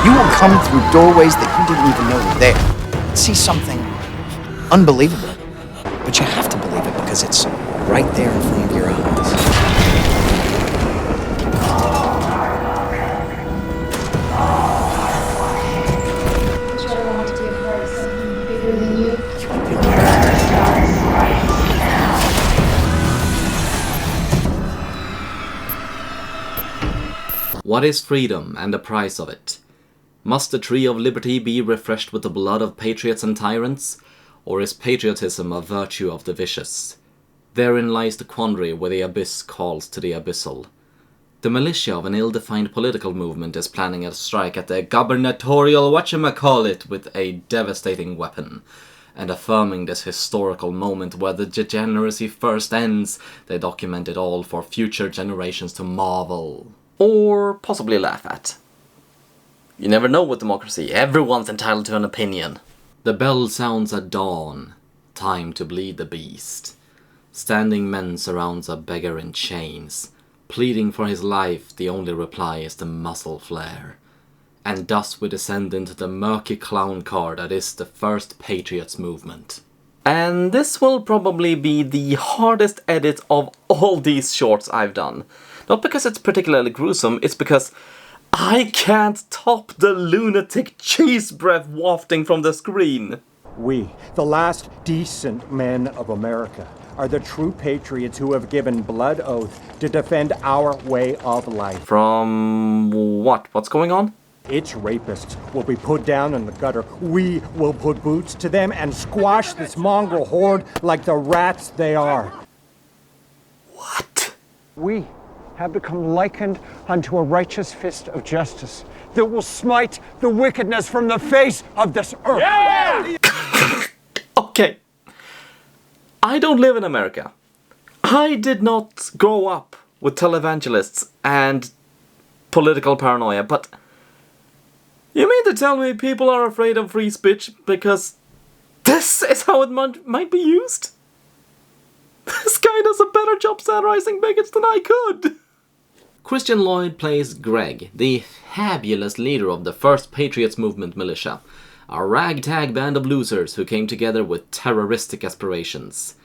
You will come through doorways that you didn't even know were there. See something unbelievable. But you have to believe it because it's right there in front of your eyes. What you want to give her something bigger than you? What is freedom and the price of it? Must the tree of liberty be refreshed with the blood of patriots and tyrants? Or is patriotism a virtue of the vicious? Therein lies the quandary where the abyss calls to the abyssal. The militia of an ill-defined political movement is planning a strike at the gubernatorial whatchamacallit with a devastating weapon. And affirming this historical moment where the degeneracy first ends, they document it all for future generations to marvel. Or possibly laugh at. You never know with democracy, everyone's entitled to an opinion. The bell sounds at dawn, time to bleed the beast. Standing men surrounds a beggar in chains. Pleading for his life, the only reply is the muzzle flare. And thus we descend into the murky clown car that is the first Patriots movement. And this will probably be the hardest edit of all these shorts I've done. Not because it's particularly gruesome, it's because I can't top the lunatic cheese breath wafting from the screen. We, the last decent men of America, are the true patriots who have given blood oath to defend our way of life. From what? What's going on? Its rapists will be put down in the gutter. We will put boots to them and squash this mongrel horde like the rats they are. What? We have become likened unto a righteous fist of justice that will smite the wickedness from the face of this earth. Yeah! Okay. I don't live in America. I did not grow up with televangelists and political paranoia, but you mean to tell me people are afraid of free speech because this is how it might be used? This guy does a better job satirizing bigots than I could! Christian Lloyd plays Greg, the fabulous leader of the first Patriots Movement militia, a ragtag band of losers who came together with terroristic aspirations.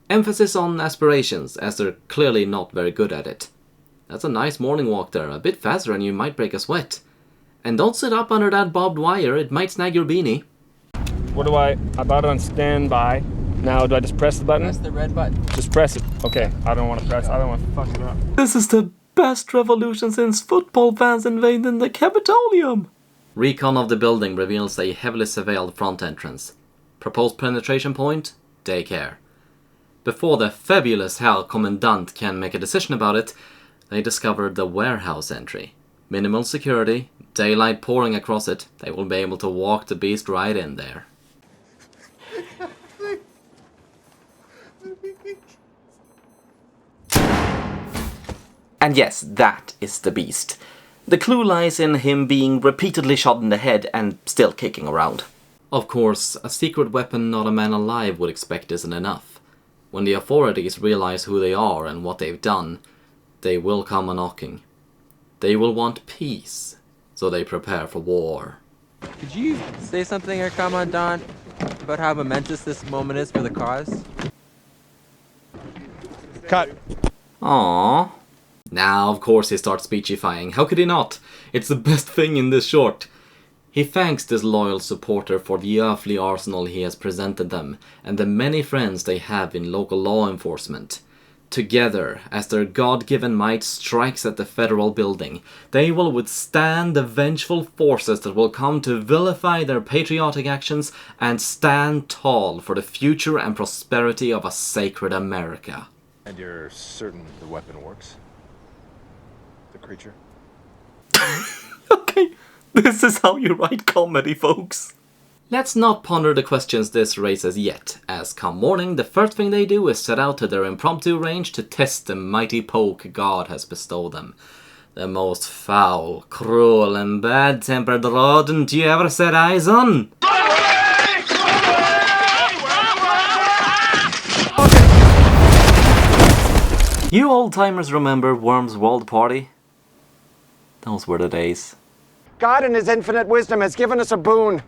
Emphasis on aspirations, as they're clearly not very good at it. That's a nice morning walk there, a bit faster and you might break a sweat. And don't sit up under that barbed wire, it might snag your beanie. What do I got it on standby. Now, do I just press the button? Press the red button. Just press it. Okay, I don't want to press. I don't want to fuck it up. This is the best revolution since football fans invaded the Capitolium! Recon of the building reveals a heavily surveilled front entrance. Proposed penetration point? Daycare. Before the fabulous Herr Commandant can make a decision about it, they discover the warehouse entry. Minimal security, daylight pouring across it, they will be able to walk the beast right in there. And yes, that is the beast. The clue lies in him being repeatedly shot in the head and still kicking around. Of course, a secret weapon not a man alive would expect isn't enough. When the authorities realize who they are and what they've done, they will come a-knocking. They will want peace, so they prepare for war. Could you say something, Herr Commandant, about how momentous this moment is for the cause? Cut. Aww. Now, of course he starts speechifying. How could he not? It's the best thing in this short. He thanks this loyal supporter for the earthly arsenal he has presented them, and the many friends they have in local law enforcement. Together, as their God-given might strikes at the federal building, they will withstand the vengeful forces that will come to vilify their patriotic actions and stand tall for the future and prosperity of a sacred America. And you're certain the weapon works? The creature? Okay, this is how you write comedy, folks. Let's not ponder the questions this raises yet, as come morning the first thing they do is set out to their impromptu range to test the mighty poke God has bestowed them. The most foul, cruel and bad-tempered rodent you ever set eyes on. You old-timers remember Worm's World Party? Those were the days. God in his infinite wisdom has given us a boon.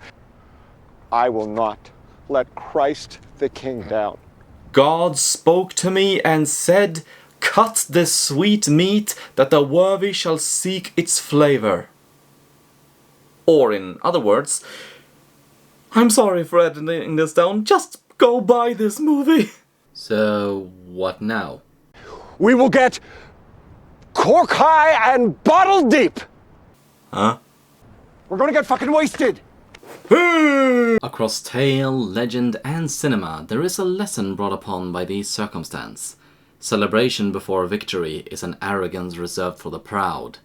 I will not let Christ the King down. God spoke to me and said, "Cut this sweet meat, that the worthy shall seek its flavor." Or in other words, I'm sorry for editing this down, just go buy this movie. So, what now? We will get cork high and bottle deep. Huh? We're gonna get fucking wasted. Across tale, legend, and cinema, there is a lesson brought upon by these circumstances. Celebration before victory is an arrogance reserved for the proud,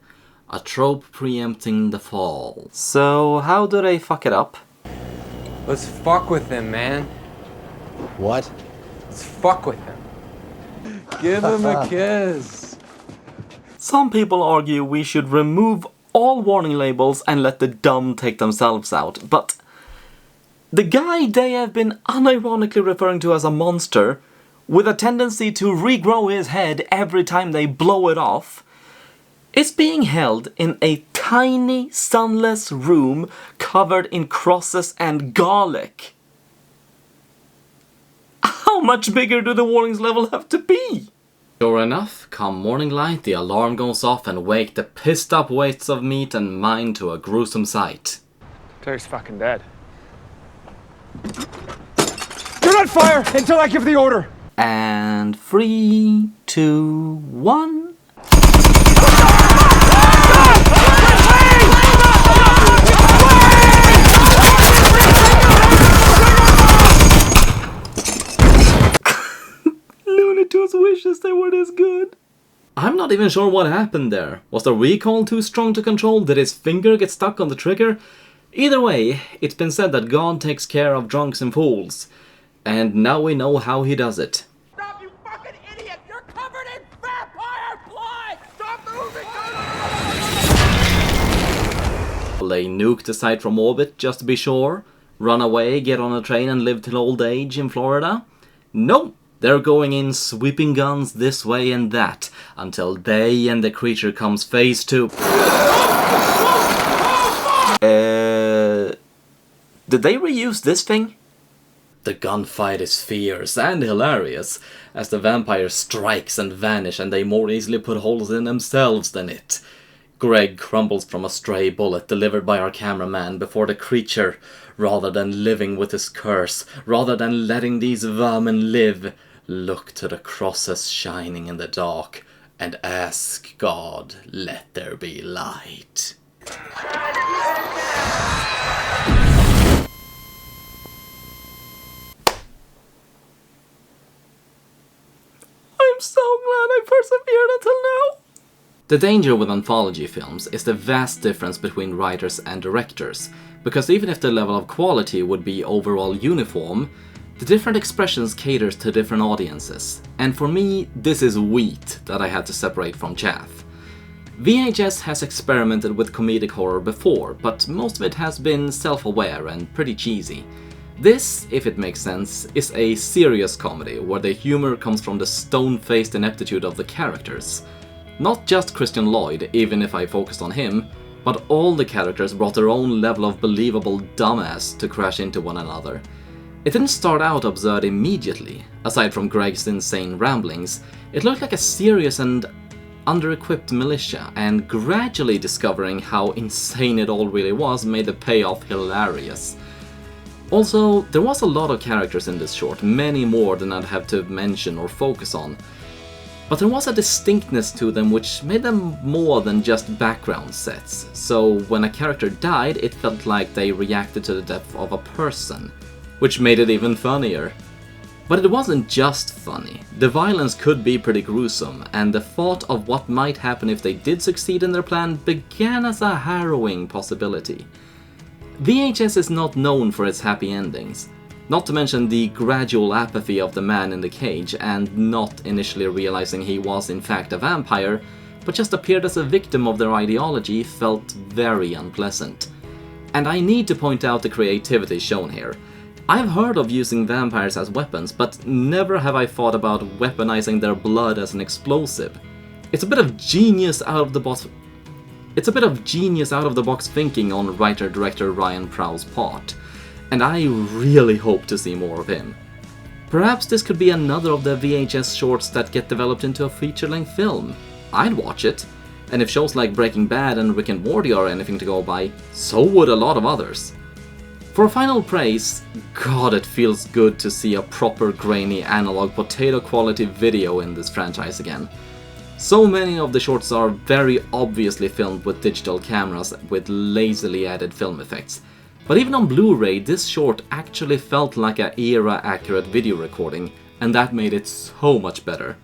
a trope preempting the fall. So, how do they fuck it up? Let's fuck with him, man. What? Let's fuck with him. Give him a kiss. Some people argue we should remove all warning labels and let the dumb take themselves out, but the guy they have been unironically referring to as a monster, with a tendency to regrow his head every time they blow it off, is being held in a tiny, sunless room covered in crosses and garlic. How much bigger do the warnings level have to be? Sure enough, come morning light, the alarm goes off and wake the pissed up weights of meat and mind to a gruesome sight. Terry's fucking dead. Do not fire until I give the order. And 3, 2, 1... Looney Tunes wishes they were this good. I'm not even sure what happened there. Was the recoil too strong to control? Did his finger get stuck on the trigger? Either way, it's been said that God takes care of drunks and fools. And now we know how he does it. Stop, you fucking idiot! You're covered in vampire blood! Stop moving! Will they nuke the site from orbit just to be sure? Run away, get on a train and live till old age in Florida? No! They're going in sweeping guns this way and that, until they and the creature comes face to... Did they reuse this thing? The gunfight is fierce and hilarious, as the vampire strikes and vanish and they more easily put holes in themselves than it. Greg crumbles from a stray bullet delivered by our cameraman before the creature, rather than living with his curse, rather than letting these vermin live, look to the crosses shining in the dark and ask God, let there be light. I'm so glad I persevered until now. The danger with anthology films is the vast difference between writers and directors, because even if the level of quality would be overall uniform, the different expressions caters to different audiences, and for me, this is wheat that I had to separate from chaff. VHS has experimented with comedic horror before, but most of it has been self-aware and pretty cheesy. This, if it makes sense, is a serious comedy where the humor comes from the stone-faced ineptitude of the characters. Not just Christian Lloyd, even if I focused on him, but all the characters brought their own level of believable dumbass to crash into one another. It didn't start out absurd immediately. Aside from Greg's insane ramblings, it looked like a serious and under-equipped militia, and gradually discovering how insane it all really was made the payoff hilarious. Also, there was a lot of characters in this short, many more than I'd have to mention or focus on. But there was a distinctness to them which made them more than just background sets, so when a character died it felt like they reacted to the death of a person, which made it even funnier. But it wasn't just funny. The violence could be pretty gruesome, and the thought of what might happen if they did succeed in their plan began as a harrowing possibility. VHS is not known for its happy endings, not to mention the gradual apathy of the man in the cage and not initially realizing he was in fact a vampire, but just appeared as a victim of their ideology felt very unpleasant. And I need to point out the creativity shown here. I've heard of using vampires as weapons, but never have I thought about weaponizing their blood as an explosive. It's a bit of genius out of the box. It's a bit of genius out-of-the-box thinking on writer-director Ryan Prowse's part, and I really hope to see more of him. Perhaps this could be another of the VHS shorts that get developed into a feature-length film. I'd watch it, and if shows like Breaking Bad and Rick and Morty are anything to go by, so would a lot of others. For final praise, God, it feels good to see a proper grainy analog potato quality video in this franchise again. So many of the shorts are very obviously filmed with digital cameras with lazily added film effects. But even on Blu-ray, this short actually felt like an era-accurate video recording, and that made it so much better.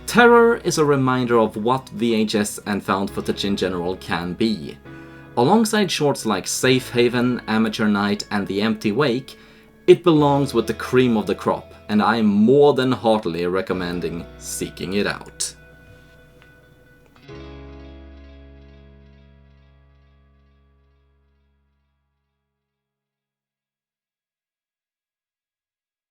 Terror is a reminder of what VHS and found footage in general can be. Alongside shorts like Safe Haven, Amateur Night and The Empty Wake, it belongs with the cream of the crop, and I am more than heartily recommending seeking it out.